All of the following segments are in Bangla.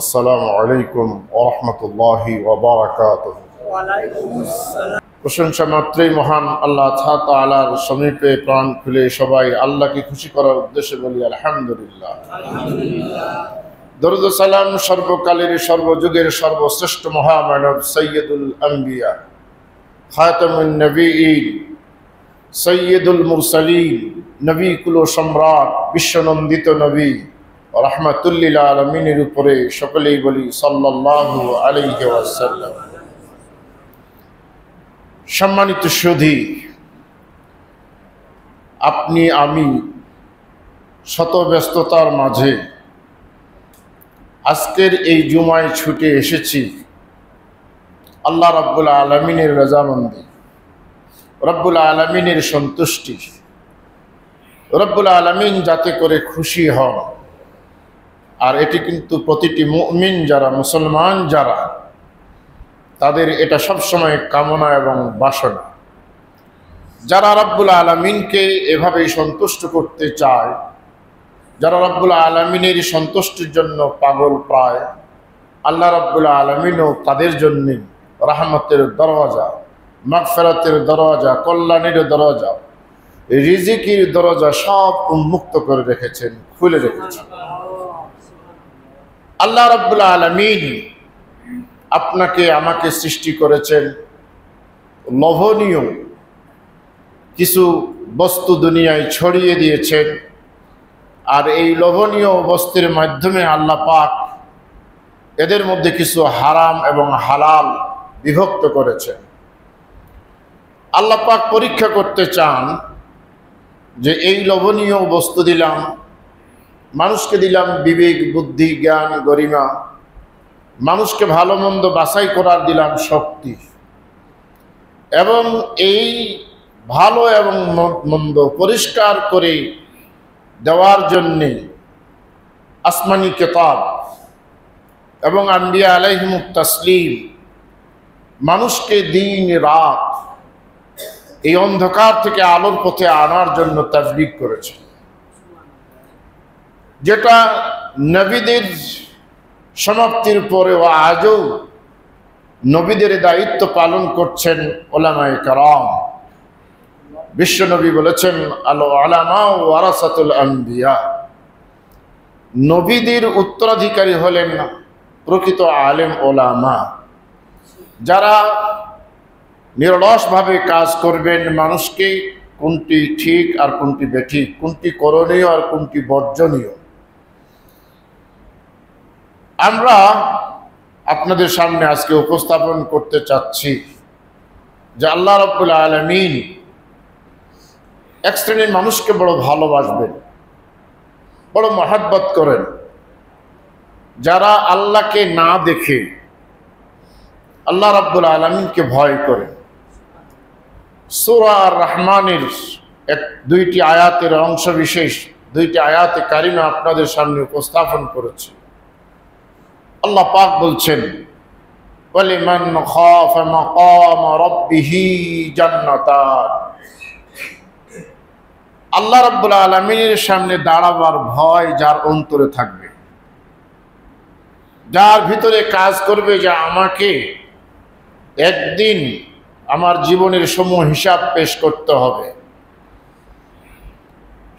আসসালামু আলাইকুম ওয়া রাহমাতুল্লাহি ওয়া বারাকাতুহু। প্রশংসা মাত্রই মহান আল্লাহ তাআলার সমীপে প্রাণ খুলে সবাই আল্লাহকে খুশি করার উদ্দেশ্যে বলি আলহামদুলিল্লাহ। দরুদ ও সালাম সর্বকালের সর্বযুগের সর্বশ্রেষ্ঠ মহামানব সৈয়দুল আম্বিয়া খাতামুন নবিয়্যিন সৈয়দুল মুরসালিন নবী কুল সম্রাট বিশ্বনন্দিত নবী রাহমাতুল লিল আলামিনের উপরে সকলেই বলি সাল্লাল্লাহু আলাইহি ওয়াসাল্লাম। সম্মানিত সুধী, আপনি আমি শত ব্যস্ততার মাঝে আজকের এই জুমায় ছুটে এসেছি আল্লাহ রাব্বুল আলামিনের রজামন্দি, রব্বুল আলামিনের সন্তুষ্টি, রব্বুল আলামিন যাতে করে খুশি হন। আর এটি কিন্তু প্রতিটি মুমিন যারা, মুসলমান যারা, তাদের এটা সবসময় কামনা এবং বাসনা। যারা রব্বুল আলামিনকে এভাবেই সন্তুষ্ট করতে চায়, যারা রব্বুল আলামিনের সন্তুষ্টির জন্য পাগল প্রায়, আল্লাহ রব্বুল আলামিনও তাদের জন্য রহমতের দরওয়াজা, মাগফিরাতের দরওয়াজা, কল্যাণের দরওয়াজা, রিজিকের দরওয়াজা সব উন্মুক্ত করে রেখেছেন, খুলে রেখেছেন। আল্লাহ রাব্বুল আলামিন আপনাকে আমাকে সৃষ্টি করেছেন লোভনীয় কিছু বস্তু দুনিয়ায় ছড়িয়ে দিয়েছেন। আর এই লোভনীয় বস্তুর মাধ্যমে আল্লাহ পাক এদের মধ্যে কিছু হারাম এবং হালাল বিভক্ত করেছেন। আল্লাহ পাক পরীক্ষা করতে চান যে এই লোভনীয় বস্তু দিলাম, মানুষকে দিলাম বিবেক, বুদ্ধি, জ্ঞান, গরিমা, মানুষকে ভালো মন্দ বাছাই করার দিলাম শক্তি, এবং এই ভালো এবং মন্দ পরিষ্কার করে দেওয়ার জন্যে আসমানি কিতাব এবং আম্বিয়া আলাইহিমুত তাসলিম মানুষকে দিন রাত এই অন্ধকার থেকে আলোর পথে আনার জন্য তাবলীগ করেছে। যেটা নবীদের সমাপ্তির পরেও আজও নবীদের দায়িত্ব পালন করছেন উলামায়ে কেরাম। বিশ্বনবী বলেছেন, আল উলামা ওয়ারাসাতুল আম্বিয়া, নবীদের উত্তরাধিকারী হলেন প্রকৃত আলেম ওলামা, যারা নিরলসভাবে কাজ করবেন, মানুষকে কোনটি ঠিক আর কোনটি বেঠিক, কোনটি করণীয় আর কোনটি বর্জনীয়। আমরা আপনাদের সামনে আজকে উপস্থাপন করতে চাচ্ছি যে আল্লাহ রাব্বুল আলামিন এক শ্রেণীর মানুষকে বড় ভালোবাসবেন, বড় মহব্বত করেন, যারা আল্লাহকে না দেখে আল্লাহ রাব্বুল আলামিনকে ভয় করে। সূরা আর রহমানের দুইটি আয়াতের অংশ বিশেষ, দুইটি আয়াতে কারিমা আপনাদের সামনে উপস্থাপন করেছে। আল্লাহ পাক বলছেন, ওয়ালিমান খাফা মাকাম রাব্বিহি জান্নাতান, আল্লাহ রাব্বুল আলামিনের সামনে দাঁড়াবার ভয় যার অন্তরে থাকবে, যার ভিতরে কাজ করবে যে আমাকে একদিন আমার জীবনের সমূহ হিসাব পেশ করতে হবে।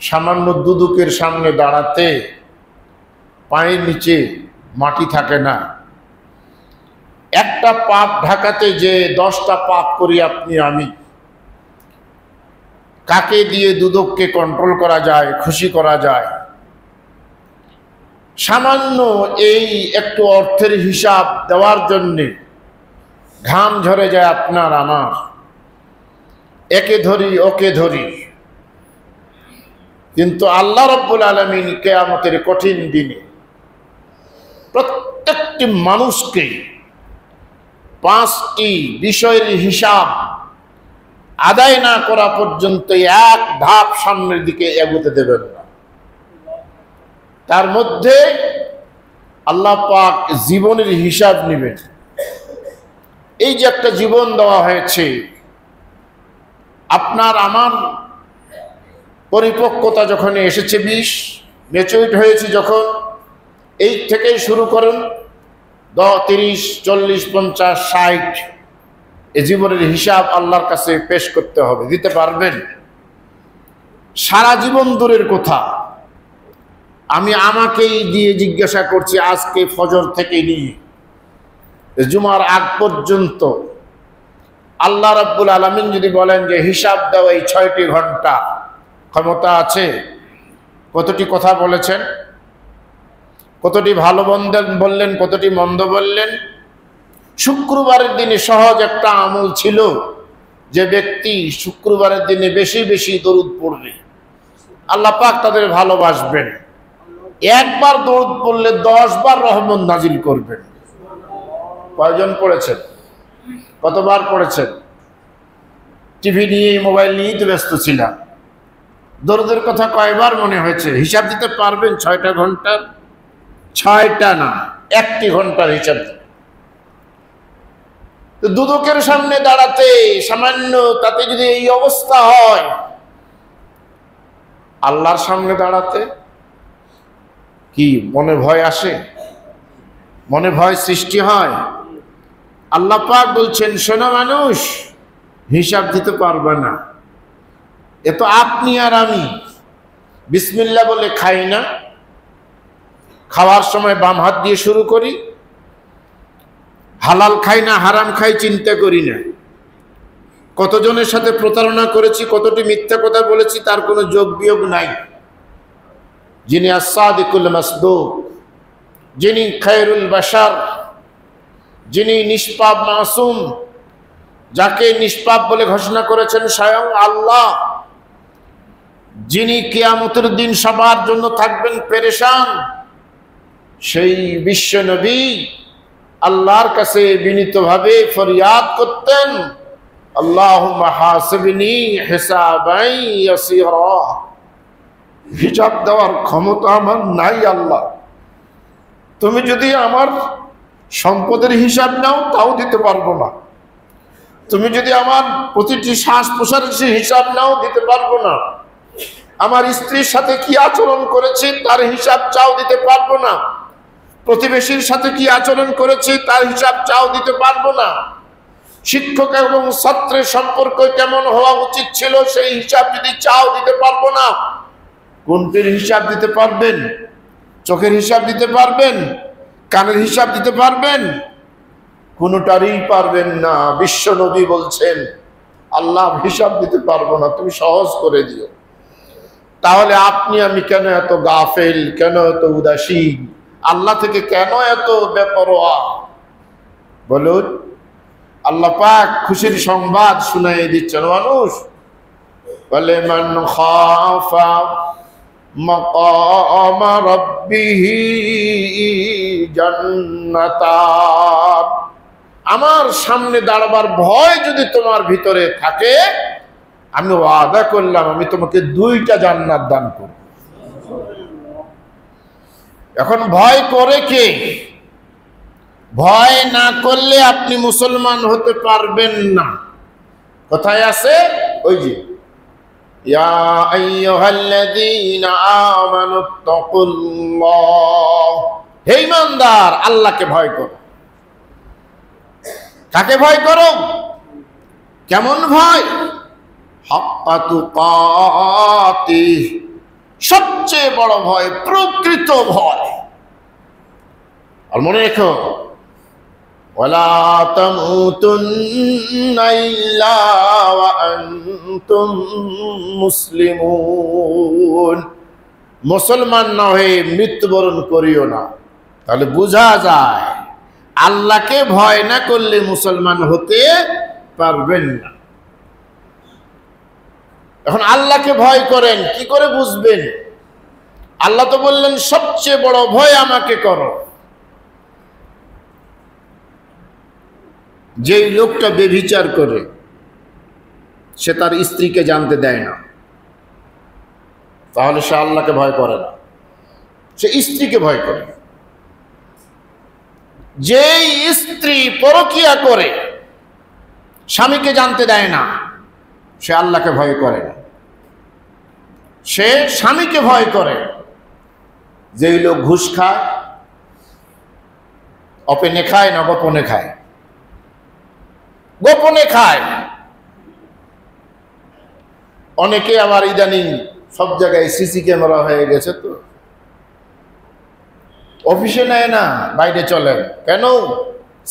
সামান্য দুদুকের সামনে দাঁড়াতে পায়ের নিচে মাটি থাকে না। একটা পাপ ঢাকাতে যে 10টা পাপ করি আপনি আমি, কাকে দিয়ে দুদককে কন্ট্রোল করা যায়, খুশি করা যায়? সামান্য এই একটু অর্থের হিসাব দেওয়ার জন্যে ঘাম ঝরে যায় আপনার আমার, একে ধরি ওকে ধরি। কিন্তু আল্লাহ রাব্বুল আলামিন কিয়ামতের কঠিন দিনে প্রত্যেকটি মানুষকে 5টি বিষয়ের হিসাব আদায় না করা পর্যন্ত এক ধাপ সামনের দিকে এগোতে দেবেন না। তার মধ্যে আল্লাহ পাক জীবনের হিসাব নেবেন। এই যে একটা জীবন দেওয়া হয়েছে, আপনার আমার পরিপক্কতা যখন এসেছে, 20 ম্যাচুরিটি হয়েছে যখন, এই থেকেই শুরু করুন 30, 40, 50, 60 এ জীবনের হিসাব আল্লাহর কাছে পেশ করতে হবে। দিতে পারবেন? সারা জীবন দূরের কথা, আমি আমাকেই দিয়ে জিজ্ঞাসা করছি, আজকে ফজর থেকে নিয়ে জুমার আগ পর্যন্ত আল্লাহ রাব্বুল আলামিন যদি বলেন যে হিসাব দাও এই 6টি ঘন্টা, ক্ষমতা আছে? কতটি কথা বলেছেন, কতটি ভালো মন্দ বললেন, কতটি মন্দ বললেন। শুক্রবারের দিনে সহজ একটা আমল ছিল, যে ব্যক্তি শুক্রবারের দিনে বেশি বেশি দরুদ পড়বে, আল্লাহ পাক তাদের ভালোবাসবেন। একবার দরুদ পড়লে 10 বার রহমত নাজিল করবেন। কয়জন পড়েছেন? কতবার পড়েছেন? টিভি নিয়ে, মোবাইল নিয়েই তো ব্যস্ত ছিলাম। দরুদের কথা কয়বার মনে হয়েছে? হিসাব দিতে পারবেন 6টা ঘন্টার? 6টা না, 1টি ঘন্টার হিসাব দিতে। দুদকের সামনে দাঁড়াতে সামান্য, তাতে যদি এই অবস্থা হয়, আল্লাহর সামনে দাঁড়াতে কি মনে ভয় আসে? মনে ভয় সৃষ্টি হয়? আল্লাহ পাক বলছেন, শোনো মানুষ, হিসাব দিতে পারবে না। এ তো আপনি আর আমি বিসমিল্লাহ বলে খাই না, খাওয়ার সময় বাম হাত দিয়ে শুরু করি, হালাল খাই না হারাম খাই চিন্তা করি না, কতজনের সাথে প্রতারণা করেছি, কতটি মিথ্যা কথা বলেছি, তার কোনো যোগ বিয়োগ নাই। যিনি আস-সাদিকুল মাসদুক, যিনি খায়রুল বাশার, যিনি নিষ্পাপ মাসুম, যাকে নিষ্পাপ বলে ঘোষণা করেছেন স্বয়ং আল্লাহ, যিনি কিয়ামতের দিন সবার জন্য থাকবেন পেরেশান, সেই বিশ্ব নবী আল্লাহর কাছে বিনীতভাবে ফরিয়াদ করতেন, আল্লাহুম্মা হাসিবনি হিসাবান ইয়াসীরা। হিসাব দেওয়ার ক্ষমতা আমার নাই আল্লাহ, তুমি যদি আমার সম্পদের হিসাব নাও তাও দিতে পারবো না, তুমি যদি আমার প্রতিটি শ্বাস প্রশ্বাসের হিসাব নাও দিতে পারবো না, আমার স্ত্রীর সাথে কি আচরণ করেছে তার হিসাব চাও দিতে পারবো না, প্রতিবেশীর সাথে কি আচরণ করেছে তার হিসাব চাও দিতে পারবো না, শিক্ষক এবং ছাত্রের সম্পর্ক কেমন হওয়া উচিত ছিল সেই হিসাব যদি চাও দিতে পারবো না। কোনটির হিসাব দিতে পারবেন? চোখের হিসাব দিতে পারবেন? কানের হিসাব দিতে পারবেন? কোনটারই পারবেন না। বিশ্ব নবী বলছেন, আল্লাহ হিসাব দিতে পারবো না, তুমি সহজ করে দিও। তাহলে আপনি আমি কেন এত গাফেল, কেন এত উদাসীন, আল্লাহ থেকে কেন এত বেপরোয়া? বলুন। আল্লাহ পাক খুশির সংবাদ শুনাই দিচ্ছেন মানুষ, বলে মান খাফা মাকাম রাব্বিহি জান্নাতান, আমার সামনে দাঁড়াবার ভয় যদি তোমার ভিতরে থাকে, আমি ওয়াদা করলাম আমি তোমাকে 2টা জান্নাত দান করব। এখন ভয় করে কে? ভয় না করলে আপনি মুসলমান হতে পারবেন না। কোথায় আছে? ওই যে ইয়া আইয়ুহাল্লাযীনা আমানুত্তাকুল্লাহ, হে ঈমানদার আল্লাহকে ভয় করো। কাকে ভয় করো? কেমন ভয়? হাক্কা তুকাতিহ, সবচেয়ে বড় ভয়, প্রকৃত ভয়। আর মনে রেখো, ওয়ালা তামুতুন্না ইল্লা ওয়া আনতুম মুসলিমুন, মুসলমান না হয়ে মৃত্যুবরণ করিও না। তাহলে বোঝা যায় আল্লাহকে ভয় না করলে মুসলমান হতে পারবেন না। এখন আল্লাহকে ভয় করেন, কি করে বুঝবেন? আল্লাহ তো বললেন সবচেয়ে বড় ভয় আমাকে করো। যেই লোকটা বেভিচার করে সে তার স্ত্রীকে জানতে দেয় না, তাহলে সে আল্লাহকে ভয় করে না, সে স্ত্রীকে ভয় করে। যেই স্ত্রী পরকিয়া করে স্বামীকে জানতে দেয় না, সে আল্লাহকে ভয় করে না, সে স্বামীকে ভয় করে। যেই লোক ঘুষ খায়, ওপেনে খায় না গোপনে খায়? গোপনে খায়। অনেকে আবার ইদানিং সব জায়গায় সিসি ক্যামেরা হয়ে গেছে, তো অফিসে নেয় না, বাইরে চলেন কেন?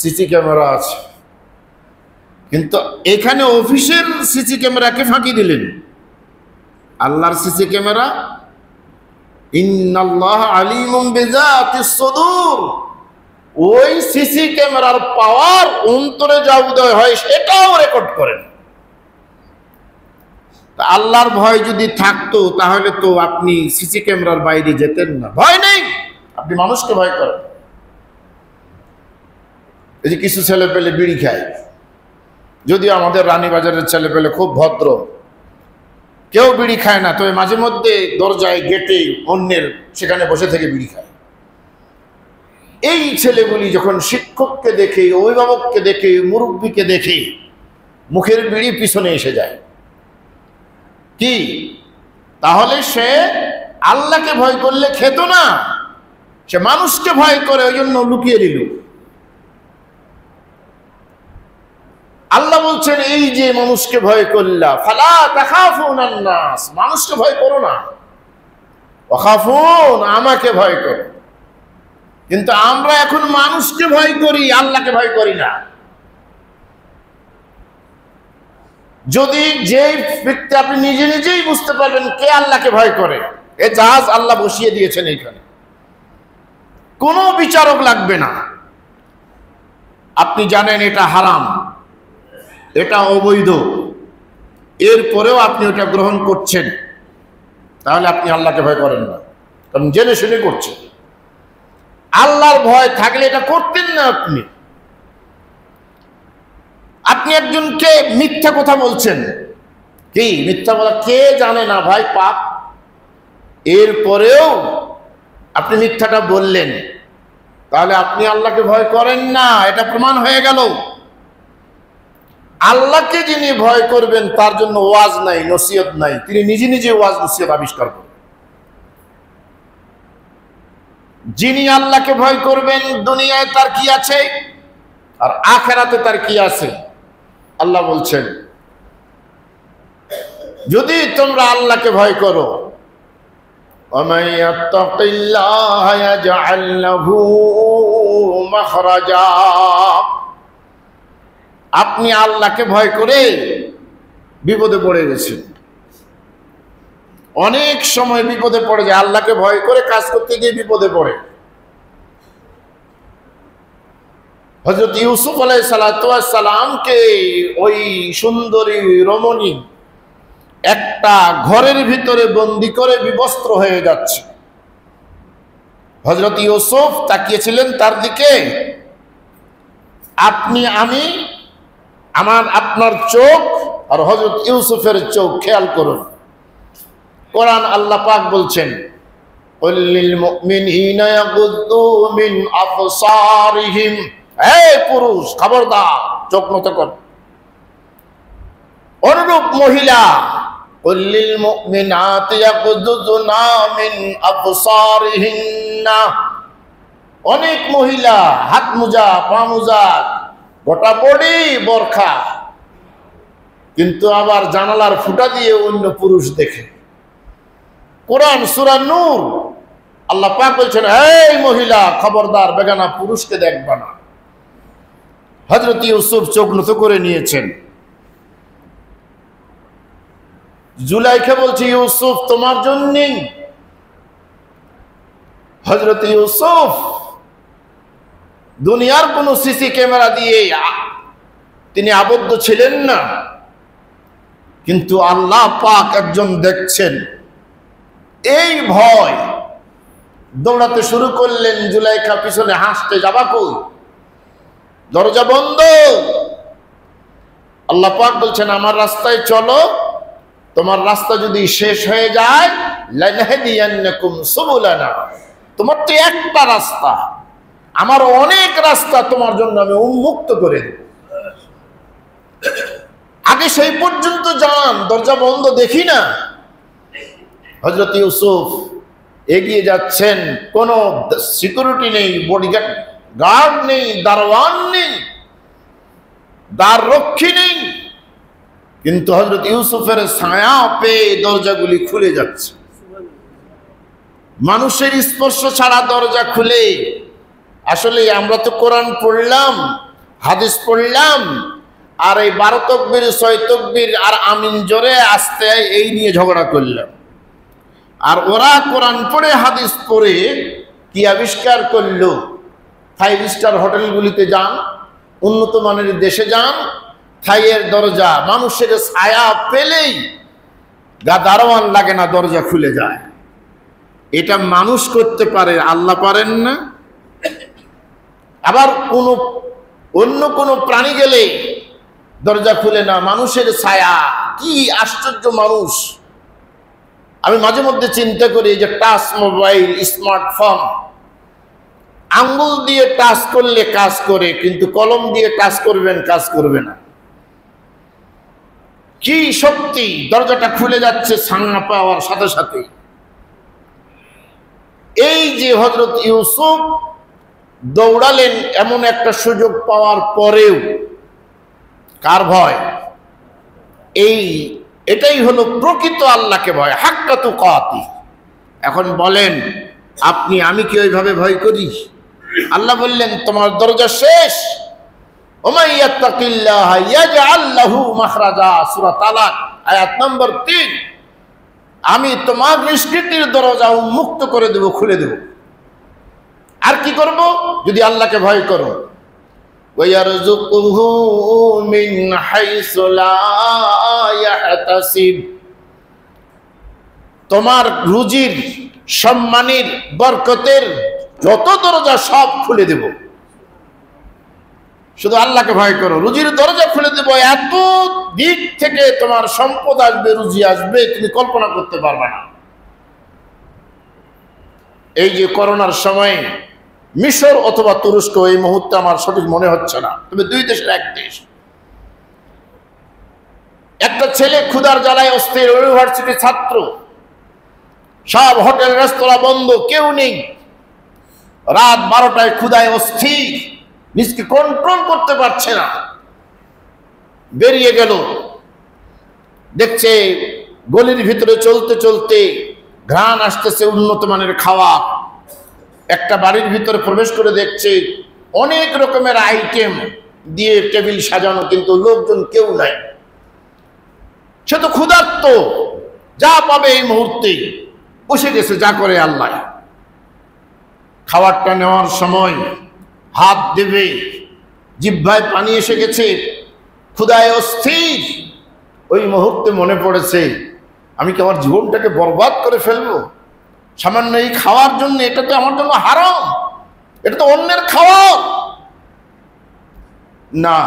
সিসি ক্যামেরা আছে। কিন্তু এখানে অফিসের সিসি ক্যামেরাকে ফাঁকি দিলেন। আল্লাহর সিসি ক্যামেরা, ইন্নাল্লাহ আলিমুম বিযাতিস সুদূর, ওই সিসি ক্যামেরার পাওয়ার অন্তরে যা উদয় হয় সেটাও রেকর্ড করেন। আল্লাহর ভয় যদি থাকতো তাহলে তো আপনি সিসি ক্যামেরার বাইরে যেতেন না। ভয় নেই, আপনি মানুষকে ভয় করেন। এই যে কিছু ছেলে পেলে বিড়ি খায়, যদিও আমাদের রানীবাজারের ছেলে পেলে খুব ভদ্র, কেউ বিড়ি খায় না, তবে মাঝে মধ্যে দরজায় গেটে অন্যের সেখানে বসে থেকে বিড়ি খায়। এই ছেলেগুলি যখন শিক্ষককে দেখে, অভিভাবককে দেখে, মুরব্বীকে দেখে, মুখের বিড়ি পিছনে এসে যায়। কি তাহলে সে আল্লাহকে ভয় করলে খেত না, সে মানুষকে ভয় করে, ওই জন্য লুকিয়ে দিল। আল্লাহ বলছেন, এই যে মানুষকে ভয় করলা, ফালা তাখাফুনান নাস, মানুষকে ভয় করো না, ওয়াখাফুন, আমাকে ভয় করো। কিন্তু আমরা এখন মানুষকে ভয় করি, আল্লাহকে ভয় করি না। যদি যেই ব্যক্তি আপনি নিজে নিজেই বুঝতে পারবেন কে আল্লাহকে ভয় করে, এ জাহাজ আল্লাহ বসিয়ে দিয়েছেন এইখানে, কোনো বিচারক লাগবে না। আপনি জানেন এটা হারাম, এটা অবৈধ, এরপরেও আপনি ওটা গ্রহণ করছেন, তাহলে আপনি আল্লাহকে ভয় করেন না, কারণ জেনে শুনে করছেন। আল্লাহর ভয় থাকলে এটা করতেন না। আপনি একজনকে মিথ্যা কথা বলছেন, কি মিথ্যা কথা কে জানে না ভাই, পাপ। এরপরেও আপনি মিথ্যাটা বললেন, তাহলে আপনি আল্লাহকে ভয় করেন না, এটা প্রমাণ হয়ে গেল। আল্লাহকে যিনি ভয় করবেন তার জন্য ওয়াজ নাই, নসিহত নাই, তিনি নিজে নিজে ওয়াজ নসিহত আবিষ্কার করবেন। যিনি আল্লাহকে ভয় করবেন, দুনিয়ায় তার কি আছে আর আখিরাতে তার কি আছে, আল্লাহ বলছেন, যদি তোমরা আল্লাহকে ভয় করো, ওয়ামান ইয়াত্তাকিল্লাহ ইয়াজআল লাহু মাখরাজা, আপনি আল্লাহকে ভয় করে বিপদে পড়ে গেছেন। অনেক সময় বিপদে পড়ে যায়, আল্লাহকে ভয় করে কাজ করতে গিয়ে বিপদে পড়ে। হযরত ইউসুফ আলাইহিস সালাতু ওয়াস সালামকে ওই সুন্দরী রমণী একটা ঘরের ভিতরে বন্দী করে বিবস্ত্র হয়ে যাচ্ছে। হযরত ইউসুফ তাকিয়েছিলেন তার দিকে। আপনি আমি, আপনার চোখ আর হযরত ইউসুফের চোখ খেয়াল করুন। কোরআন আল্লাহ পাক বলছেন, কুল লিল মুমিনিনা ইয়াগুদ্দু মিন আবসারিহিম, এই পুরুষ খবরদার চোখ নত কর। অনুরূপ মহিলা, কুল লিল মুমিনাতি ইয়াগুদ্দুনা মিন আবসারিহিন্না, অনেক মহিলা হাত মোজা, পা মোজা, গোটা বডি বোরখা, কিন্তু আবার জানালার ফুটা দিয়ে অন্য পুরুষ দেখে। কোরআন সূরা নূর আল্লাহ পাক বলছেন, এই মহিলা খবরদার বেগানা পুরুষকে দেখবা না। হযরত ইউসুফ চোখ নত করে নিয়েছেন। জুলাইখা বলছে, ইউসুফ তোমার জন্যই। হযরত ইউসুফ দুনিয়ার কোন সিসি ক্যামেরা দিয়ে তিনি আবদ্ধ ছিলেন না, কিন্তু আল্লাহ পাক একজন দেখছেন। এই ভয় দৌড়াতে শুরু করলেন। জুলাইখা পিছনে হাসতে, যাবা কই, দরজা বন্ধ। আল্লাহ পাক বলছেন, আমার রাস্তায় চলো, তোমার রাস্তা যদি শেষ হয়ে যায়, লানাহদিয়ান্নাকুম সুবুলানা, তোমার তো একটা রাস্তা, আমার অনেক রাস্তা তোমার জন্য আমি উন্মুক্ত করে দেব। আগে সেই পর্যন্ত যান, দরজা বন্ধ দেখি না। হযরত ইউসুফ এগিয়ে যাচ্ছেন, কোনো সিকিউরিটি নেই, বডিগার্ড গার্ড নেই, দারওয়ান নেই, দ্বার রক্ষী নেই, কিন্তু হযরত ইউসুফের ছায়া পেয়ে দরজাগুলি খুলে যাচ্ছে। মানুষের স্পর্শ ছাড়া দরজা খুলে। আসলে আমরা তো কোরআন পড়লাম, হাদিস পড়লাম, আর এই 12 তাকবীর 6 তাকবীর আর আমিন জোরে আসতে এই নিয়ে ঝগড়া করলাম। আর ওরা কোরআন পড়ে হাদিস পড়ে কি আবিষ্কার করলো? 5 স্টার হোটেলগুলিতে যান, উন্নত মানের দেশে যান, থাইয়ের দরজা মানুষের ছায়া পেলেই দারোয়ান লাগে না, দরজা খুলে যায়। এটা মানুষ করতে পারে, আল্লাহ পারেন না। আবার অন্য কোনো প্রাণী গেলে দরজা খুলে না, মানুষের ছায়া। কি আশ্চর্য মানুষ! আমি মাঝে মধ্যে চিন্তা করি যে টাচ মোবাইল, স্মার্টফোন, আঙ্গুল দিয়ে টাচ করলে কাজ করে, কিন্তু কলম দিয়ে টাচ করবেন, কাজ করবে না। কি শক্তি! দরজাটা খুলে যাচ্ছে ছায়া পাওয়ার সাথে সাথে। এই যে হযরত ইউসুফ দৌড়ালেন এমন একটা সুযোগ পাওয়ার পরেও, কার ভয়? এটাই হলো প্রকৃত আল্লাহকে ভয়, হাক্কা তুকাতি। এখন বলেন আপনি, আমি কি ওইভাবে ভয় করি? আল্লাহ বললেন তোমার দরজা শেষ। ওমাই ইয়াত্তাকিল্লাহ ইয়াজআল লাহু মাখরাজা, সূরা তালাক আয়াত নম্বর 3। আমি তোমার নিষ্কৃতির দরজা উন্মুক্ত করে দেব, খুলে দেব। আর কি করব? যদি আল্লাহকে ভয় করো। ওয়ারযুকুহু মিন হাইসু লা ইয়াহতাসিব, তোমার রুজির, সম্মানের, বরকতের যত দরজা সব খুলে দেব। শুধু আল্লাহকে ভয় করো, রুজির দরজা খুলে দেব। এত দিক থেকে তোমার সম্পদ আসবে, রুজি আসবে, তুমি কল্পনা করতে পারবে না। এই যে করোনার সময় মিশর অথবা তুরস্ক, এই মুহূর্তে আমার সঠিক মনে হচ্ছে না, তবে 2 দেশের এক দেশ, একটা ছেলে ক্ষুধার জ্বালায় অস্থির, ইউনিভার্সিটি ছাত্র, সব হোটেল রেস্তোরাঁ বন্ধ, কেউ নেই। রাত 12টায় ক্ষুধায় অস্থির, নিজকে কন্ট্রোল করতে পারছে না, বেরিয়ে গেল। দেখছে গলির ভিতরে চলতে চলতে ঘ্রাণ আসতেছে উন্নত মানের খাওয়া। একটা বাড়ির ভিতরে প্রবেশ করে দেখছে অনেক রকমের আইটেম দিয়ে টেবিল সাজানো, কিন্তু লোকজন কেউ নাই। সে তো ক্ষুধার্ত, যা পাবে এই মুহূর্তে বসে গেছে, যা করে আল্লাহ। খাবারটা নেওয়ার সময় হাত দেবে, জিহ্বায় পানি এসে গেছে, ক্ষুধায় অস্থির। ওই মুহূর্তে মনে পড়েছে, আমি কি আমার জীবনটাকে বরবাদ করে ফেলবো সামান্য এই খাওয়ার জন্য? এটা তো আমার জন্য হারাম, এটা তো অন্যের খাওয়ার না।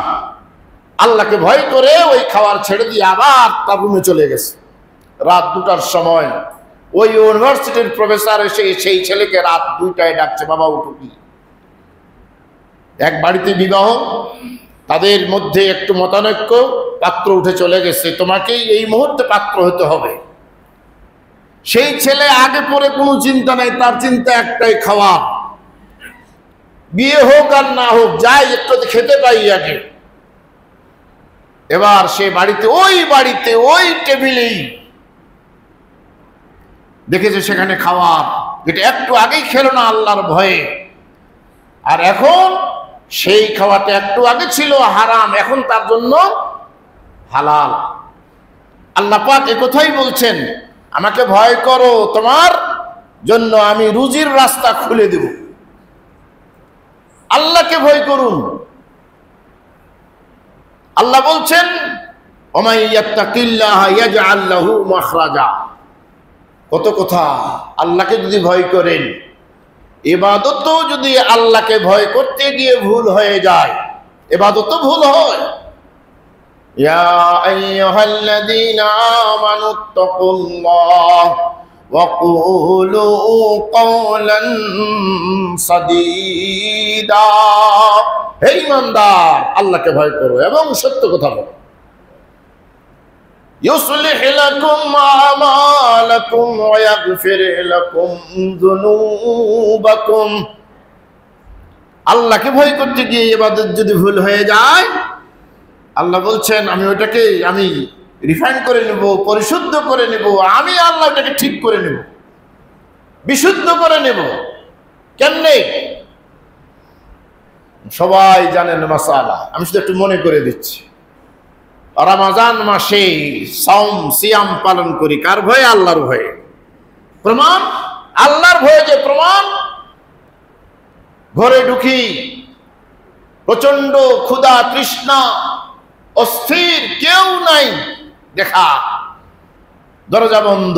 আল্লাহকে ভয় করে ওই খাওয়ার ছেড়ে দিয়ে আবার তার রুমে চলে গেছে। রাত 2টার সময় ওই ইউনিভার্সিটির প্রফেসর এসে সেই ছেলেকে রাত 2টায় ডাকছে, বাবা উঠো। কি এক বাড়িতে বিবাহ, তাদের মধ্যে একটু মতানৈক্য, পাত্র উঠে চলে গেছে, তোমাকেই এই মুহূর্তে পাত্র হতে হবে। সেই ছেলে আগে পরে কোনো চিন্তা নাই, তার চিন্তা একটাই, খাওয়া। বিয়ে হোক আর না হোক, যাই একটু খেতে পাই আগে। এবার সে বাড়িতে ওই টেবিলেই দেখেছে সেখানে খাওয়ার, এটা একটু আগেই খেলো না আল্লাহর ভয়ে, আর এখন সেই খাওয়াটা একটু আগে ছিল হারাম, এখন তার জন্য হালাল। আল্লাহ পাক একথাই বলছেন, আমাকে ভয় করো, তোমার জন্য আমি রুজির রাস্তা খুলে দেব। আল্লাহকে ভয় করুন। আল্লাহ বলছেন ওমাই ইয়াত্তাকিল্লাহ ইয়াজআল লাহু মাখরাজা। কত কথা! আল্লাহকে যদি ভয় করেন, ইবাদত যদি আল্লাহকে ভয় করতে গিয়ে ভুল হয়ে যায়, ইবাদত ভুল হয়। ইয়া আইয়ুহাল্লাযীনা আমানুত্তাকুল্লাহ ওয়া কুলু কওলান সাদীদা। হে ঈমানদার, আল্লাহকে ভয় করো এবং সত্য কথা বলো। يصلح لكم أعمالكم ويغفر لكم ذنوبكم আল্লাহকে ভয় করতে গিয়ে ইবাদত যদি ভুল হয়ে যায়, আল্লাহ বলছেন আমি ওটাকে রিফাইন করে নেব, পরিশুদ্ধ করে নেব, আমি আল্লাহ ওটাকে ঠিক করে নেব, বিশুদ্ধ করে নেব। কেমনে? সবাই জানেন মাসালা, আমি শুধু একটু মনে করে দিচ্ছি। রমজান মাসে সাওম সিয়াম পালন করি কার ভয়ে? আল্লাহর ভয়ে। প্রমাণ? আল্লাহর ভয়ে। যে প্রমাণ, ঘরে ঢুকি, প্রচন্ড ক্ষুধা তৃষ্ণা, অস্থির, কেউ নাই দেখা, দরজা বন্ধ,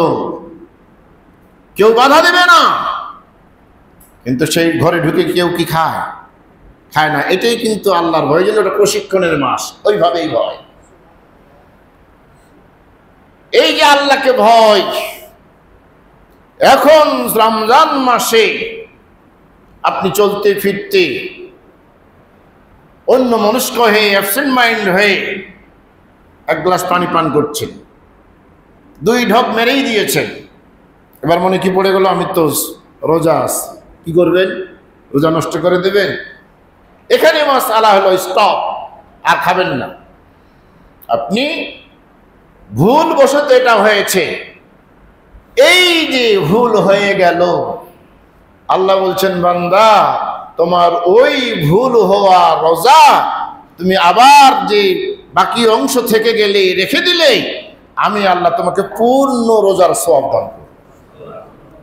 কেউ বাধা দেবে না, কিন্তু সেই ঘরে ঢুকে কেউ কি খায়? খায় না। এটাই কিন্তু আল্লাহর ভয়। যেন ওটা প্রশিক্ষণের মাস, ওইভাবেই ভয়। এই যে আল্লাহকে ভয়, এখন রমজান মাসে আপনি চলতে ফিরতে অন্য মনস্ক হয়ে, অ্যাবসেন্ট মাইন্ড হয়ে এক গ্লাস পানি পান করছেন, 2 ঢোক মেরেই দিয়েছেন। এবার মনে কি পড়ে গেল, আমি তো রোজা আছি, কি করবেন? রোজা নষ্ট করে দেবেন? এখানে মাসআলা হলো স্টপ, আর খাবেন না। আপনি ভুল বশত এটা হয়েছে, এই যে ভুল হয়ে গেল, আল্লাহ বলছেন বান্দা তোমার ওই ভুল হওয়া রোজা তুমি আবার যে বাকি অংশ থেকে গেলে রেখে দিলে, আমি আল্লাহ তোমাকে পূর্ণ রোজার সওয়াব দান করব।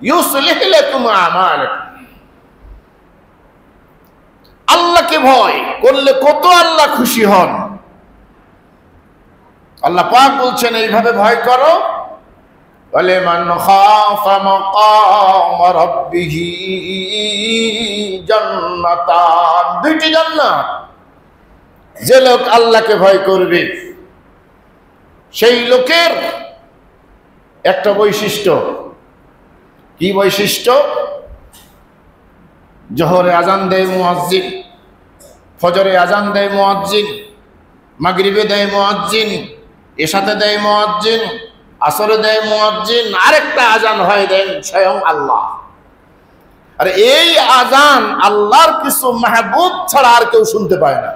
ইউসলিহ লাকুম আমালাকুম। আল্লাহকে ভয় করলে কত আল্লাহ খুশি হন। আল্লাহ পাক বলছেন এইভাবে ভয় করো, ওয়ালিমান খাফা মাকাম রাব্বিহি জান্নাতান, 2টি জান্নাত। যে লোক আল্লাহকে ভয় করবে সেই লোকের একটা বৈশিষ্ট্য। কি বৈশিষ্ট্য? জোহরে আজান দেয় মুয়াজ্জিন, ফজরে আজান দেয় মুয়াজ্জিন, মাগরিবে দেয় মুয়াজ্জিন, এশাতে দেয় মুয়াজ্জিন, আসরে দেয় মুয়াজ্জিন, আরেকটা আজান হয় দেন স্বয়ং আল্লাহ। আর এই আজান আল্লাহর কিছু মাহবুব ছাড়া আর কেউ শুনতে পায় না।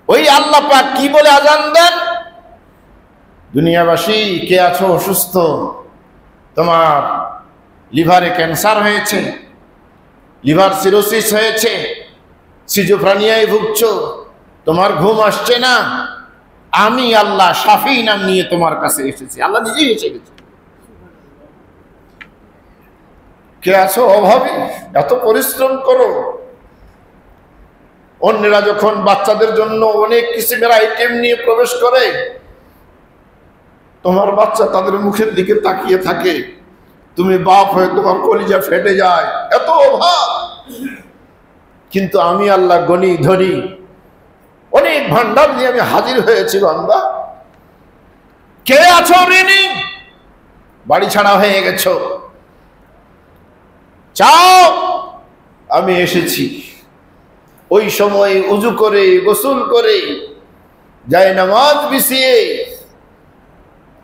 ওই আল্লাহ পাক কি বলে আজান দেন? দুনিয়াবাসী, কে আছো অসুস্থ, তোমার লিভারে ক্যান্সার হয়েছে, লিভার সিরোসিস হয়েছে, সিজোফ্রেনিয়ায় ভুগছো, তোমার ঘুম আসছে না, আমি আল্লাহ শাফি নাম নিয়ে তোমার কাছে এসেছি। আল্লাহ নিজেই এসে গেছে। কে আছো অভাবী, এত পরিশ্রম করো। অন্যরা যখন বাচ্চাদের জন্য অনেক কিসিমের আইটেম নিয়ে প্রবেশ করে, তোমার বাচ্চা তাদের মুখের দিকে তাকিয়ে থাকে, তুমি বাপ হয়ে তোমার কলিজা ফেটে যায়, এত অভাব। কিন্তু আমি আল্লাহ গনি ধনী, অনেক ভান্ডার নিয়ে আমি হাজির হয়েছি। বান্দা, কে আছো ঋণী, বাড়ি ছাড়া হয়ে গেছো, চাও, আমি এসেছি। ওই সময় উজু করে, গোসল করে, যায় নামাজ বিছিয়ে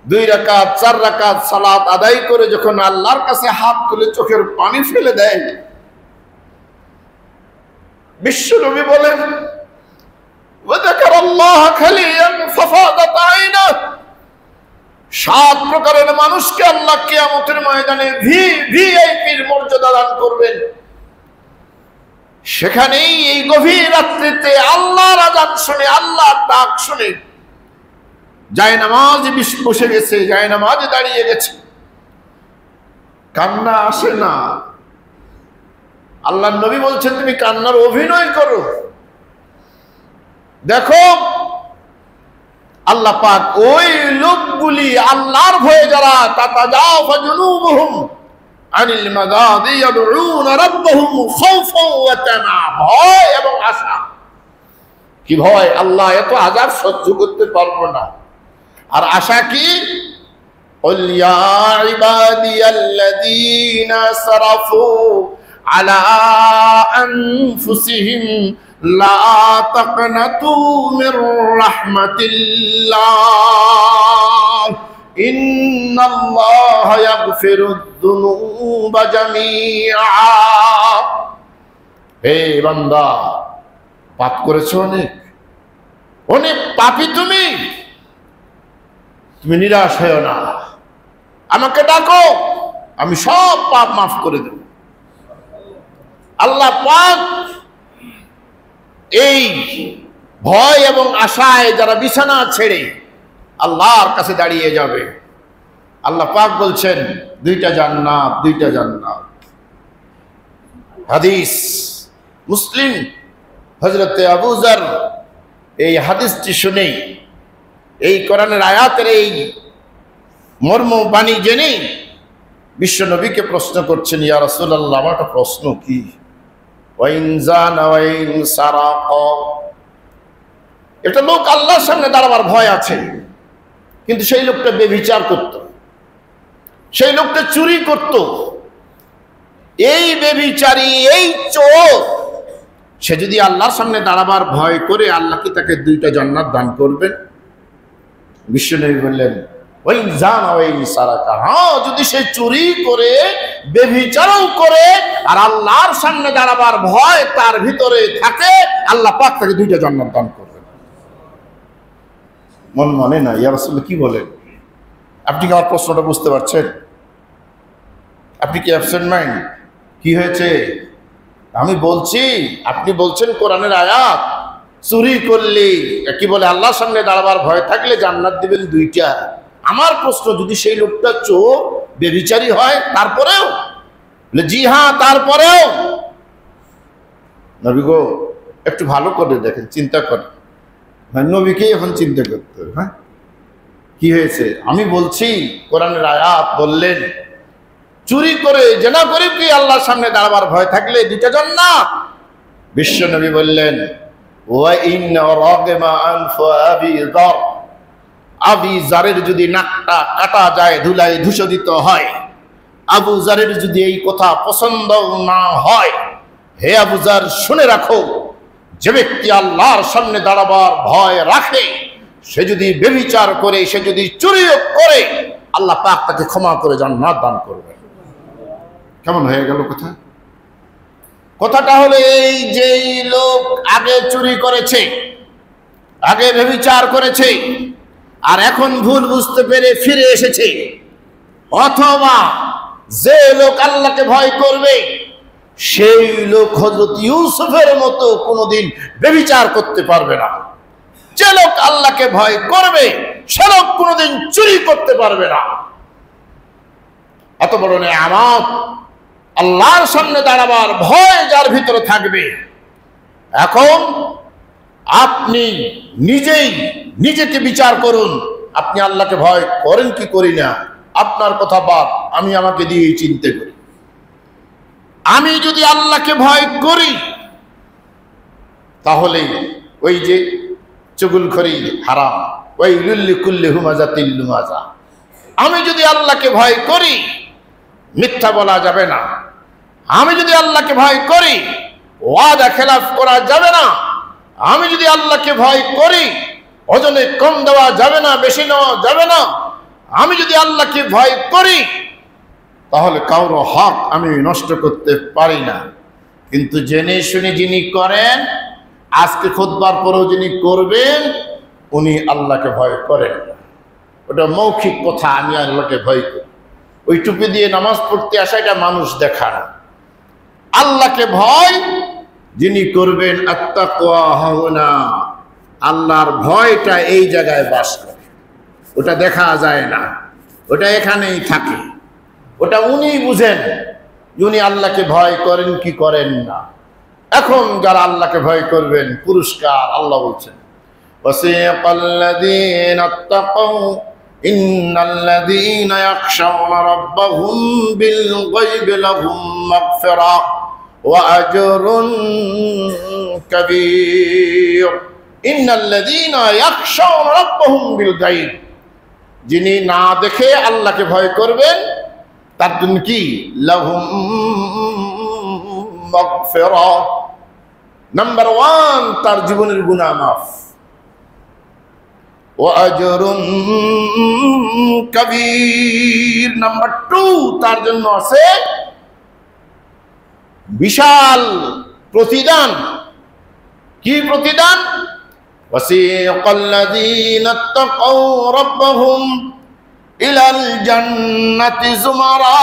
2 রাকাত 4 রাকাত সালাত আদায় করে যখন আল্লাহর কাছে হাত তুলে চোখের পানি ফেলে দেয়, বিশ্বনবী বলেন ওয়াযাকারাল্লাহ খালিয়ান ফাফাদাত আইনা, 7 প্রকারের মানুষকে আল্লাহ কিয়ামতের ময়দানে ভিআইপির মর্যাদা দান করবেন। সেখানেই এই গভীর রাত্রিতে আল্লাহর আযান শুনে, আল্লাহর ডাক শুনে যায় নামাজ বসে গেছে, যায় নামাজে দাঁড়িয়ে গেছে, কান্না আসে না। আল্লাহর নবী বলছেন তুমি কান্নার অভিনয় করো। দেখো আল্লাহ পাক ওই লোকগুলি আল্লাহর ভয়ে যারা তাতাজাফা জুনুবুহুম আনিল মাদাদি ইয়াদউনা রাব্বাহুম খাওফান ওয়া তামা, ভয় এবং আশা। কি ভয়? আল্লাহ এত আযাব সহ্য করতে পারবো না। আর আশা কি? কুল ইয়া ইবাদিয়াল্লাযীনা সারাফু আলা আনফুসিহিম লা তাকনাতু মির রাহমাতিল্লাহ ইন্নাল্লাহা ইয়াগফিরুয যুনুবা জামিআ। হে বান্দা, পাপ করেছো অনেক, অনেক পাপী তুমি নিরাশ হয়েও না, আমাকে ডাকো, আমি সব পাপ মাফ করে দেব। আল্লাহ পাক এই ভয় এবং আশায় যারা বিছানা ছেড়ে আল্লাহর কাছে দাঁড়িয়ে যাবে, আল্লাহ পাক বলছেন দুইটা জান্নাত, দুইটা জান্নাত। হাদিস মুসলিম, হযরতে আবু যর এই হাদিসটি শুনে, এই কোরআনের আয়াতের এই মর্ম বাণী জেনে বিশ্ব নবীকে প্রশ্ন করছেন, ইয়া রাসূলুল্লাহ, আমার একটা প্রশ্ন কি, ওয়াইন জানা ওয়াইন সারাক, এটা লোক আল্লাহর সামনে দাঁড়াবার ভয় আছে, কিন্তু সেই লোকটা বেবিচার করত, সেই লোকটা চুরি করত, এই বেবিচারী, এই চোর, সে যদি আল্লাহর সামনে দাঁড়াবার ভয় করে, আল্লাহ কি তাকে দুইটা জান্নাত দান করবেন? বিশ্বনবী বললেন ওয়াইন জানা ওয়াইন সারাকা, হ্যাঁ, যদি সে চুরি করে, বেবিচারও করে, আর আল্লাহর সামনে দাঁড়াবার ভয় তার ভিতরে থাকে, আল্লাহ পাক তাকে দুইটা জান্নাত দান করবেন। মন মানে না, ইয়া রাসূলুল্লাহ কি বলেন? আপনি কি আমার প্রশ্নটা বুঝতে পারছেন? আপনি কি অ্যাবসেন্ট মাইন্ড? কি হয়েছে? আমি বলছি, আপনি বলছেন কোরআনের আয়াত, চুরি করলে কি বলে আল্লাহর সামনে দাঁড়াবার ভয় থাকলে জান্নাত দিবেন দুইটা। আমার প্রশ্ন, যদি সেই লোকটা চোর, বেবিচারী হয়, তারপরেও? জি হ্যাঁ, তারপরেও। নবী গো, একটু ভালো করে দেখেন, চিন্তা করেন। নবীকেই এখন চিন্তা করতে হবে। হ্যাঁ, কি হয়েছে? আমি বলছি কোরআনের আয়াত বললেন চুরি করে, জেনা করে কি আল্লাহর সামনে দাঁড়াবার ভয় থাকলে দুইটা জান্নাত। বিশ্ব নবী বললেন ওয়া ইন্না রাগমা আনফ আবি যর, আবু যরের যদি নাকটা কাটা যায়, ধুলায় ধূসরিত হয়, আবু যরের যদি এই কথা পছন্দ না হয়, হে আবু যর, শুনে রাখো, যে ব্যক্তি আল্লাহর সামনে দাঁড়াবার ভয় রাখে, সে যদি ব্যভিচার করে, সে যদি চুরিও করে, আল্লাহ পাক তাকে ক্ষমা করে জান্নাত দান করবে। কেমন হয়ে গেল কথা? কথাটা হলো এই, যে লোক আগে চুরি করেছে, আগে ব্যভিচার করেছে, আর এখন ভুল বুঝতে পেরে ফিরে এসেছে, অথবা যে লোক আল্লাহকে ভয় করবে, সেই লোক হযরত ইউসুফের মতো কোনোদিন ব্যভিচার করতে পারবে না। যে লোক আল্লাহকে ভয় করবে, সে লোক কোনোদিন চুরি করতে পারবে না। এত বড় নেয়ামত, আল্লাহর সামনে দাঁড়াবার ভয় যার ভিতরে থাকবে। এখন আপনি নিজেই নিজেকে বিচার করুন, আপনি আল্লাহকে ভয় করেন কি করি না? আপনার কথা বাদ, আমি আমাকে দিয়েই চিন্তা করি। আমি যদি আল্লাহকে ভয় করি, তাহলে ওই যে চুগলখড়ি হারাম, ওয়াইলুল লিকুল্লি হুমাযাতিল লুমাযা। আমি যদি আল্লাহকে ভয় করি, মিথ্যা বলা যাবে না। আমি যদি আল্লাহকে ভয় করি, ওয়াদা খেলাফ করা যাবে না। আমি যদি আল্লাহকে ভয় করি, ওজনে কম দেওয়া যাবে না, বেশি নেওয়া যাবে না। আমি যদি আল্লাহকে ভয় করি, তাহলে কারো হক আমি নষ্ট করতে পারি না। কিন্তু জেনে শুনে যিনি করেন, আজকে খুতবার পরেও যিনি করবেন, উনি আল্লাহকে ভয় করেন না। ওটা মৌখিক কথা, আমি আল্লাহকে ভয় করি। ওই টুপি দিয়ে নামাজ পড়তে আসা, এটা মানুষ দেখানো। আল্লাহকে ভয় যিনি করবেন, আত্তাকওয়া হাহুনা, আল্লাহর ভয়টা এই জায়গায় বাস করে, ওটা দেখা যায় না, ওটা এখানেই থাকে। ওটা উনি বুঝেন, উনি আল্লাহকে ভয় করেন কি করেন না। এখন যারা আল্লাহকে ভয় করবেন, পুরস্কার আল্লাহ বলছেন, ওয়াসিকাল্লাযীনা আত্তাকাউ ইন্নাল্লাযীনা ইয়াখশাউনা রাব্বাহুম বিল গায়বি লাহুম মাগফিরা ওয়া আজরুন কাবীর। ইন্নাল্লাযীনা ইয়াখশাউনা রাব্বাহুম বিল গায়ব, যিনি না দেখে আল্লাহকে ভয় করবেন, তার জন্য কি? লাহুম মাগফিরা, নাম্বার 1 তার জীবনের গুনাহ মাফ, ওয়া আজরুন কাবীর, নাম্বার 2 তার জন্য আছে বিশাল প্রতিদান। কি প্রতিদান? ওয়াসিকাল্লাযীনা ইত্তাকাউ রাব্বাহুম ইলাল জান্নাতি যুমারা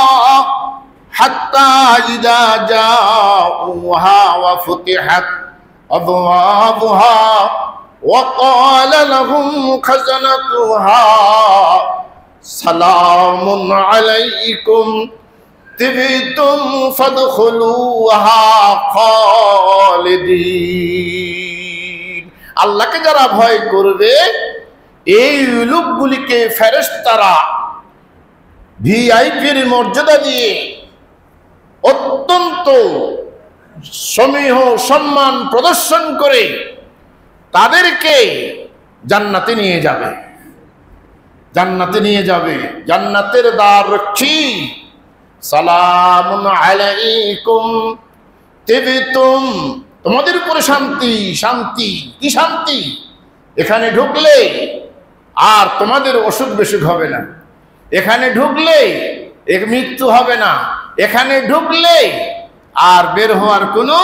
হাত্তা ইযা জাউহা ওয়া ফুতিহাত আবওয়াবুহা ওয়া ক্বালা লাহুম খাজানাতুহা সালামুন আলাইকুম তিবতুম ফাদখুলুহা খালিদিন। আল্লাহকে যারা ভয় করবে এই লোকগুলিকে ফেরেশতারা ভিআইপির মর্যাদা দিয়ে অত্যন্ত সমীহ সম্মান প্রদর্শন করে তাদেরকে জান্নাতে নিয়ে যাবে, জান্নাতে নিয়ে যাবে। জান্নাতের দ্বার রক্ষী সালামুন আলাইকুম তিবতুম, তোমাদের উপরে শান্তি। শান্তি কি শান্তি? এখানে ঢুকলে আর তোমাদের অসুখ বিসুখ হবে না, এখানে ঢুকলে মৃত্যু হবে না, এখানে ঢুকলে আর বের হওয়ার কোনো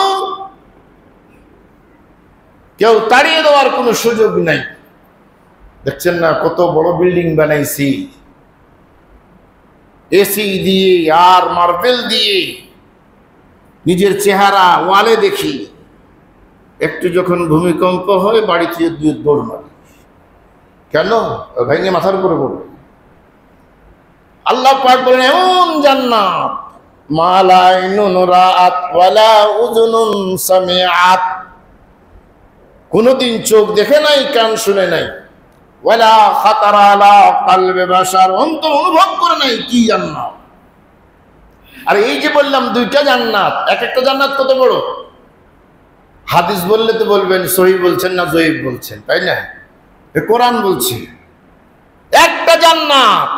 কেউ তাড়িয়ে দেওয়ার কোনো সুযোগ নাই। দেখছেন না কত বড় বিল্ডিং বানাইছি, এসি দিয়ে আর মার্বেল দিয়ে। নিজের চেহারা ওয়ালে দেখি, একটু যখন ভূমিকম্প হয় বাড়ি থেকে দৌড় মারি। কেন? ভেঙে মাথার উপরে পড়বে। আল্লাহ পাক বলেন এমন জান্নাত মা লা আইনুন রাআত ওয়ালা উযুনুন সামিআত, কোনদিন চোখ দেখে নাই, কান শুনে নাই, ওয়ালা খাতারা আলা কলবে বাশার, অন্তর অনুভব করে নাই কি জান্নাত। আর এই যে বললাম দুইটা জান্নাত, এক একটা জান্নাত কত বড়। হাদিস বললে তো বলবেন সহিহ বলছেন না জয়ীফ বলছেন, তাই না? কোরআন বলছে একটা জান্নাত।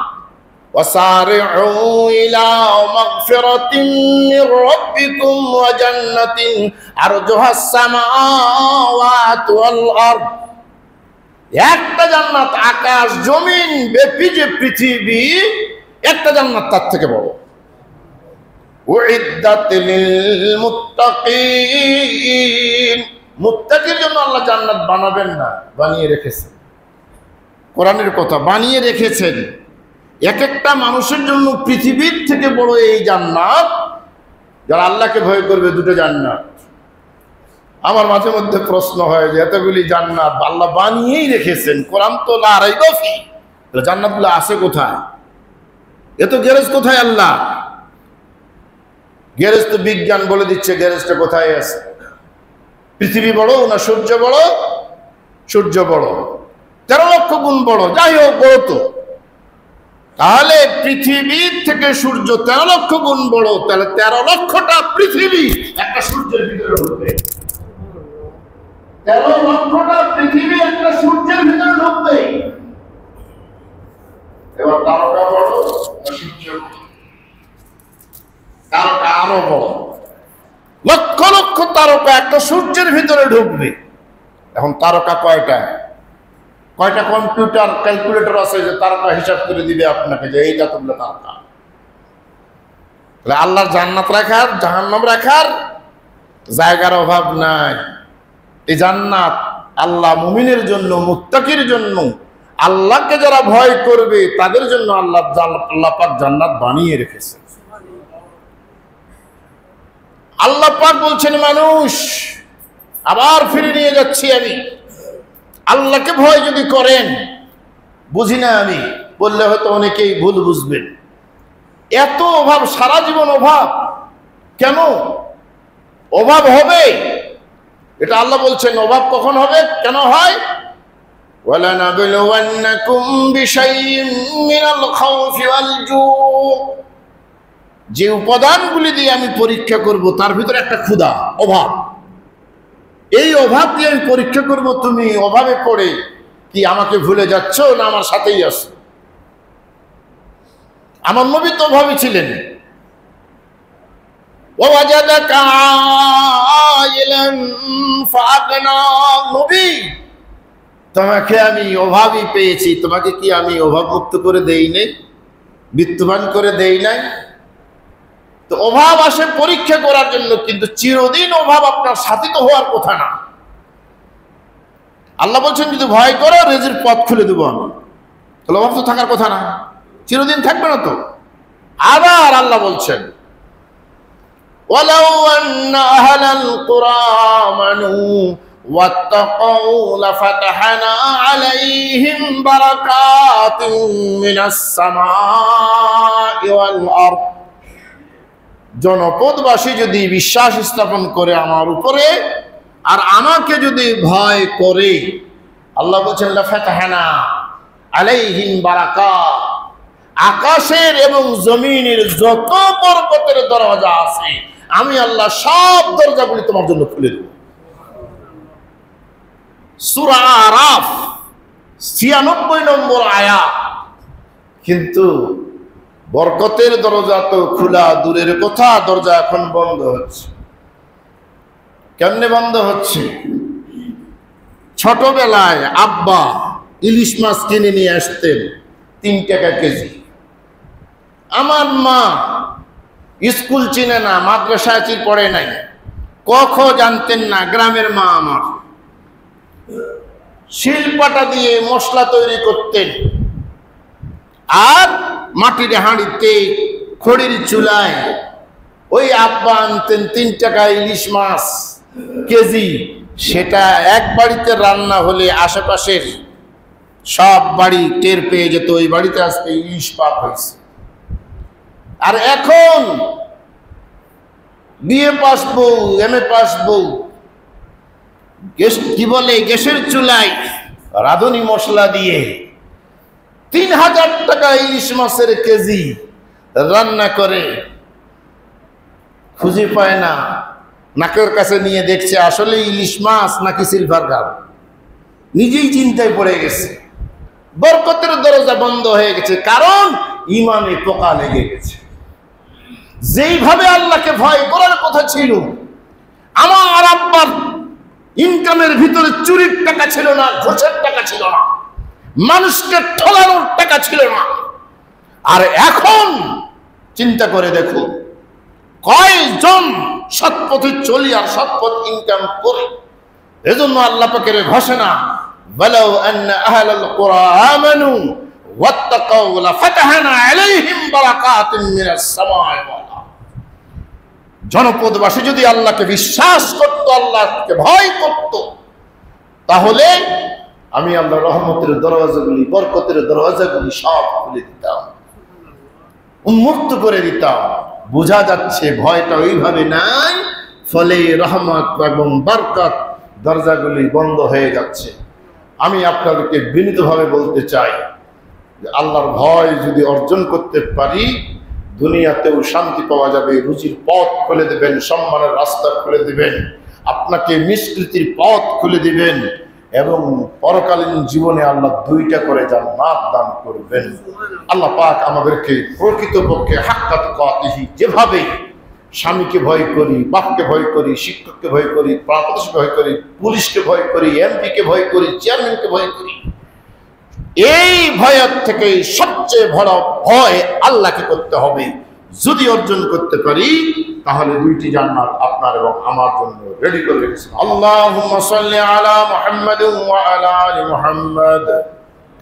ওয়াসারিউ ইলা মাগফিরাতিন মির রাব্বিকুম ওয়া জান্নাতিন আরজুহাস সামাওয়াতু ওয়াল আরদ, একটা জান্নাত আকাশ জমিন ব্যাপী যে পৃথিবী, একটা জান্নাত তার থেকে বড়। উইদ্দাত লিল মুত্তাকিন, মুত্তাকির জন্য আল্লাহ জান্নাত বানাবেন না, বানিয়ে রেখেছেন। কোরআনের কথা, বানিয়ে রেখেছেন। এক একটা মানুষের জন্য পৃথিবীর থেকে বড় এই জান্নাত। যারা আল্লাহকে ভয় করবে দুটো জান্নাত। আমার মাঝে মধ্যে প্রশ্ন হয় যে এতগুলি জান্নাত আল্লাহ বানিয়েই রেখেছেন, কোরআন তো লা রাইবা ফি, জান্নাতগুলো আছে কোথায়? এত গ্যারেজ কোথায় আল্লাহ? গ্যারেজ তো বিজ্ঞান বলে দিচ্ছে গ্যারেজটা কোথায় আছে। পৃথিবী বড় না সূর্য বড়? সূর্য বড়, 13 লক্ষ গুণ বড়। যাই হোক বড় তো, তাহলে পৃথিবীর থেকে সূর্য 13 লক্ষ গুণ বড়। তাহলে 13 লক্ষটা পৃথিবী একটা সূর্যের ভিতরে ঢুকবে। 13 লক্ষটা পৃথিবী একটা সূর্যের ভিতরে ঢুকবে। এবার তারকা বড় না সূর্য? তারকা আরো বড়, লক্ষ লক্ষ তারকা একটা সূর্যের ভিতরে ঢুকবে। এখন তারকা কয়টা? কয়টা কম্পিউটার ক্যালকুলেটর আছে যে তারকা হিসাব করে দিবে আপনাকে যে এইটা তোমরা তারকা। তাহলে আল্লাহর জান্নাত রাখার জাহান্নাম রাখার জায়গার অভাব নাই। এই জান্নাত আল্লাহ মুমিনের জন্য, মুত্তাকির জন্য, আল্লাহকে যারা ভয় করবে তাদের জন্য আল্লাহ পাক জান্নাত বানিয়ে রেখেছে। আল্লাহ পাক বলছেন মানুষ, আবার ফিরে নিয়ে যাচ্ছি আমি, আল্লাহকে ভয় যদি করেন, বুঝি না আমি বললে হয়তো অনেকেই ভুল বুঝবেন। এত অভাব, সারা জীবন অভাব, কেন অভাব হবে? এটা আল্লাহ বলছেন অভাব কখন হবে, কেন হয়? ওয়ালানাবলুওয়ান্নাকুম বিশাইইন মিনাল খাউফি ওয়াল জু', যে উপাদানগুলি দিয়ে আমি পরীক্ষা করব তার ভিতরে একটা ক্ষুধা, অভাব। এই অভাব দিয়ে আমি পরীক্ষা করব তুমি অভাবে পড়ে কি আমাকে ভুলে যাচ্ছ না আমার সাথেই আছো। আমার নবী তো অভাবী ছিলেন। ওয়াজাদাকা আইলান ফাগনা, নবী তোমাকে আমি অভাবী পেয়েছি, তোমাকে কি আমি অভাব মুক্ত করে দেই নাই, বিত্তবান করে দেই নাই? তো অভাব আসে পরীক্ষা করার জন্য, কিন্তু চিরদিন অভাব আপনার সাথী তো হওয়ার কথা না। আল্লাহ বলছেন যদি ভয় করো রিজিকের পথ খুলে দেবো আমি, তাহলে অভাব তো থাকার কথা না, চিরদিন থাকবে না তো। আবার আল্লাহ বলছেন ওয়ালাউ আন্না আহলাল কুরা আমানু ওয়াত্তাকাউ লাফাতাহনা আলাইহিম বারাকাতিন মিনাস সামাই ওয়াল আরদ। জনপদবাসী যদি বিশ্বাস স্থাপন করে আমার উপরে আর আমাকে যদি ভয় করে, আল্লাহ বলছেন লাফাতাহনা আলাইহিম বারাকাত, আকাশের এবং জমিনের যত বরকতের দরজা আছে আমি আল্লাহ সব দরজাগুলি তোমার জন্য খুলে দেব। সূরা আরাফ ৯৬ নম্বর আয়াত। কিন্তু বরকতের দরজা তো খোলা দূরের কথা, দরজা এখন বন্ধ হচ্ছে। কেমনে বন্ধ হচ্ছে? ছোটবেলায় আব্বা ইলিশ মাছ কিনে নিয়ে আসতেন ৩ টাকা কেজি। আমার মা স্কুল চিনে না, মাদ্রাসায় পড়ে নাই, ক খ জানতেন না, গ্রামের মা আমার শিলপাটা দিয়ে মশলা তৈরি করতেন আর মাটির হাঁড়িতে খড়ির চুলায় ওই আব্বা আনতেন ৩ টাকা ইলিশ মাছ কেজি। সেটা এক বাড়িতে রান্না হলে আশেপাশের সব বাড়ি টের পেয়ে যেত ওই বাড়িতে আজকে ইলিশ পাক হয়েছে। আর এখন বিএ পাস বউ, এমএ পাস বউ কি বলে গ্যাসের চুলায় রাঁধুনি মশলা দিয়ে ৩,০০০ টাকা ইলিশ মাছের কেজি রান্না করে, খুঁজে পায় না, নাকের কাছে নিয়ে দেখছে আসলে ইলিশ মাছ নাকি সিলভার কাপ, নিজেই চিন্তায় পড়ে গেছে। বরকতের দরজা বন্ধ হয়ে গেছে, কারণ ইমানে পোকা লেগে গেছে। যেইভাবে আল্লাহকে ভয় করার কথা ছিল, আমার আব্বার ইনকামের ভিতরে চুরির টাকা ছিল না, ঘুষের টাকা ছিল না, মানুষকে ঠলানোর টাকা ছিল না। আর এখন চিন্তা করে দেখো কয়জন সৎপথে চলি আর সৎপথ ইনকাম করে। এজন্য আল্লাহ পাকের ঘোষণা ওয়ালাউ আন্না আহলাল কুরা আমানু ওয়াত্তাকাউ লাফাতাহনা আলাইহিম বারাকাতিন মিনাস সামাই ওয়াল আরদ। জনপদবাসী যদি আল্লাহকে বিশ্বাস করত, আল্লাহকে ভয় করত, তাহলে আমি আল্লাহর রহমতের দরওয়াজাগুলি, বরকতের দরওয়াজাগুলি সব খুলে দিতাম, উন্মুক্ত করে দিতাম। বোঝা যাচ্ছে ভয়টা ওইভাবে নাই, ফলে রহমত এবং বরকত দরজাগুলি বন্ধ হয়ে যাচ্ছে। আমি আপনাদেরকে বিনীতভাবে বলতে চাই যে আল্লাহর ভয় যদি অর্জন করতে পারি, দুনিয়াতেও শান্তি পাওয়া যাবে, রুজির পথ খুলে দেবেন, সম্মানের রাস্তা খুলে দিবেন, আপনাকে নিষ্কৃতির পথ খুলে দিবেন, এবং পরকালীন জীবনে আল্লাহ 2টা করে জান্নাত দান করবেন। আল্লাহ পাক আমাদেরকে প্রকৃতপক্ষে হাক্কা তুকাতিহি, যেভাবে স্বামীকে ভয় করি, বাপকে ভয় করি, শিক্ষককে ভয় করি, প্রতিবেশীকে ভয় করি, পুলিশকে ভয় করি, এমপিকে ভয় করি, চেয়ারম্যানকে ভয় করি, এই ভয়ের থেকে সবচেয়ে বড় ভয় আল্লাহকে করতে হবে। যদি অর্জন করতে পারি তাহলে 2টি জান্নাত আপনার এবং আমার জন্য রেডি করে রেখেছেন। আল্লাহুম্মা সাল্লি আলা মুহাম্মাদ ওয়া আলা আলি মুহাম্মাদ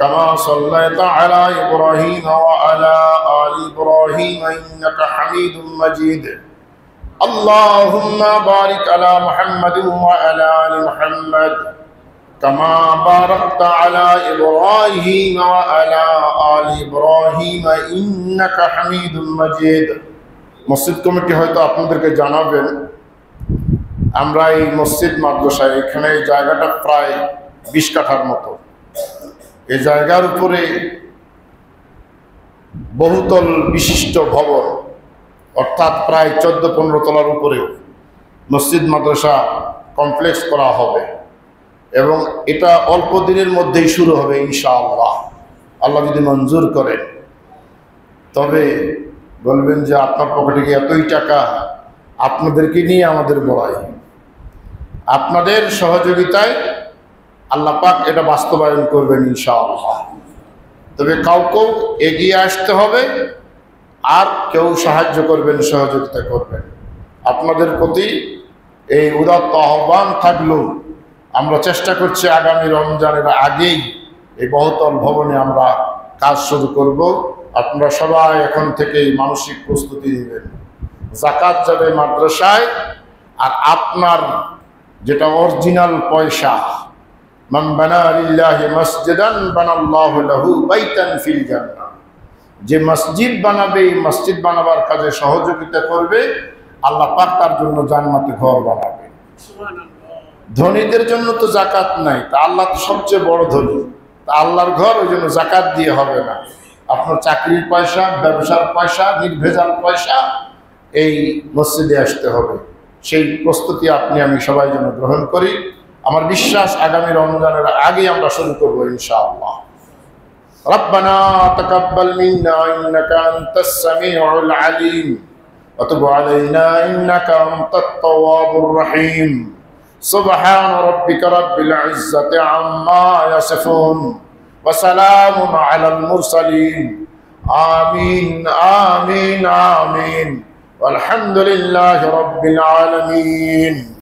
কামা সাল্লাইতা আলা ইব্রাহিম ওয়া আলা আলি ইব্রাহিম ইন্নাকা হামিদুম মাজিদ। আল্লাহুম্মা বারিক আলা মুহাম্মাদ ওয়া আলা আলি মুহাম্মাদ কামা বারাকতা আলা ইব্রাহিম ওয়া আলা আলি ইব্রাহিম ইন্নাকা হামিদুম মাজিদ। মসজিদ কমিটি হয়তো আপনাদেরকে জানাবেন, আমরা এই মসজিদ মাদ্রাসায় এখানে এই জায়গাটা প্রায় 20 কাঠার মতো। এই জায়গার উপরে বহুতল বিশিষ্ট ভবন, অর্থাৎ প্রায় 14-15 তলার উপরেও মসজিদ মাদ্রাসা কমপ্লেক্স করা হবে, এবং এটা অল্প দিনের মধ্যেই শুরু হবে ইনশাআল্লাহ, আল্লাহ যদি মঞ্জুর করেন। তবে বলবেন যে আপনার পকেটে কি এতই টাকা? আপনাদেরকে নিয়ে আমাদের বড়াই, আপনাদের সহযোগিতায় আল্লাহ পাক এটা বাস্তবায়ন করবেন ইনশাআল্লাহ। তবে কাউকেও এগিয়ে আসতে হবে আর কেউ সাহায্য করবেন, সহযোগিতা করবেন। আপনাদের প্রতি এই উদাত্ত আহ্বান থাকলো। আমরা চেষ্টা করছি আগামী রমজানের আগেই এই বহুতল ভবনে আমরা কাজ শুরু করব। আপনারা সবাই এখন থেকেই মানসিক প্রস্তুতি নেবেন। যাকাত যাবে মাদ্রাসায়, আর আপনার যেটা অরিজিনাল পয়সা, মান বানা লিল্লাহি মসজিদান বানাল্লাহু লাহু বাইতান ফিল জান্নাহ, যে মসজিদ বানাবে, এই মসজিদ বানাবার কাজে সহযোগিতা করবে, আল্লাহ পাক তার জন্য জান্নাতে ঘর বানাবে। ধনীদের জন্য তো যাকাত নাই, তা আল্লাহ তো সবচেয়ে বড় ধনী, তা আল্লাহর ঘর, ওই জন্য যাকাত দিয়ে হবে না। আপনার চাকরির পয়সা, ব্যবসার পয়সা, নির্ভেজাল পয়সা এই মসজিদে আসতে হবে। সেই প্রস্তুতি আপনি আমি সবাই যেন গ্রহণ করি। আমার বিশ্বাস আগামী রমজানের আগে আমরা শুরু করবো ইনশাআল্লাহ। ربنا تقبل منا إنك أنت السميع العليم وتب علينا إنك أنت التواب الرحيم سبحان ربك رب العزة عما يصفون وسلام على المرسلين آمين آمين آمين والحمد لله رب العالمين.